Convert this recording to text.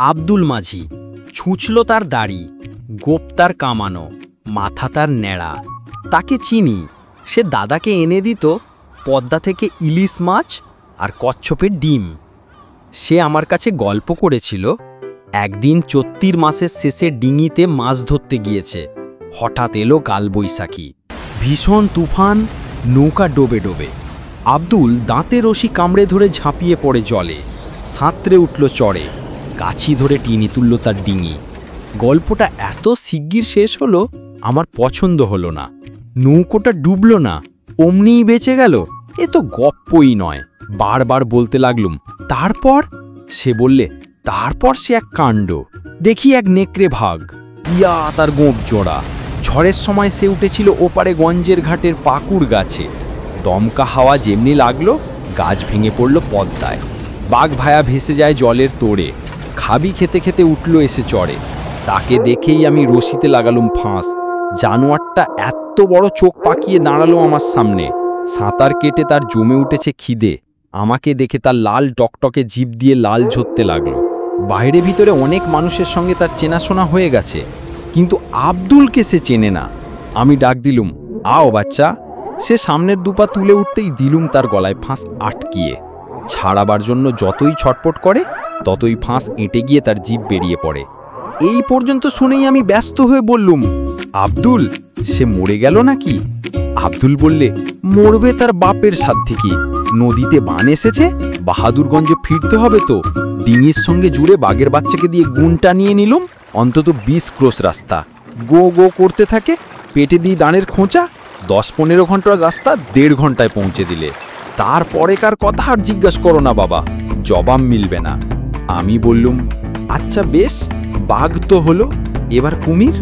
আব্দুল মাঝি। ছুঁচল তার দাড়ি, গোপ তার কামানো, মাথা তার ন্যাড়া। তাকে চিনি, সে দাদাকে এনে দিত পদ্মা থেকে ইলিশ মাছ আর কচ্ছপের ডিম। সে আমার কাছে গল্প করেছিল একদিন চৈত্র মাসের শেষে ডিঙিতে মাছ ধরতে গিয়েছে। হঠাৎ এলো কালবৈশাখী, ভীষণ তুফান, নৌকা ডোবে ডোবে। আব্দুল দাঁতে রশি কামড়ে ধরে ঝাঁপিয়ে পড়ে জলে, সাঁতরে উঠল চড়ে, কাছি ধরে টিনি তুলল তার ডিঙি। গল্পটা এত শিগগির শেষ হলো আমার পছন্দ হলো না। নৌকোটা ডুবল না, অমনিই বেঁচে গেল, এ তো গপ্পই নয়। বারবার বলতে লাগলুম তারপর। সে বললে তারপর সে এক কাণ্ড, দেখি এক নেকড়ে ভাগ, ইয়া তার গোঁপ জোড়া। ঝড়ের সময় সে উঠেছিল ওপারে গঞ্জের ঘাটের পাকুড় গাছে। দমকা হাওয়া যেমনি লাগলো, গাছ ভেঙে পড়ল পদ্মায়। বাঘ ভায়া ভেসে যায় জলের তোড়ে, খাবি খেতে খেতে উঠল এসে চড়ে। তাকে দেখেই আমি রশিতে লাগালুম ফাঁস। জানোয়ারটা এত বড় চোখ পাকিয়ে দাঁড়ালো আমার সামনে। সাঁতার কেটে তার জমে উঠেছে খিদে। আমাকে দেখে তার লাল টকটকে জিভ দিয়ে লাল ঝরতে লাগলো। বাইরে ভিতরে অনেক মানুষের সঙ্গে তার চেনাশোনা হয়ে গেছে, কিন্তু আব্দুলকে সে চেনে না। আমি ডাক দিলুম, আও বাচ্চা। সে সামনের দুপা তুলে উঠতেই দিলুম তার গলায় ফাঁস আটকিয়ে। ছাড়াবার জন্য যতই ছটপট করে, ততই ফাঁস এঁটে গিয়ে তার জিভ বেরিয়ে পড়ে। এই পর্যন্ত শুনেই আমি ব্যস্ত হয়ে বললুম, আব্দুল, সে মরে গেল নাকি? আব্দুল বললে, মরবে তার বাপের সাধ্যে কি? নদীতে বান এসেছে, বাহাদুরগঞ্জে ফিরতে হবে তো। ডিঙির সঙ্গে জুড়ে বাঘের বাচ্চাকে দিয়ে গুণটা নিয়ে নিলুম, অন্তত 20 ক্রোশ রাস্তা। গো গো করতে থাকে, পেটে দিয়ে দাঁড়ের খোঁচা। 10-15 ঘন্টার রাস্তা 1.5 ঘন্টায় পৌঁছে দিলে। তারপরেকার কথা আর জিজ্ঞাসা করো না বাবা, জবাব মিলবে না। আমি বললুম, আচ্ছা বেশ, বাঘ তো হলো, এবার কুমির?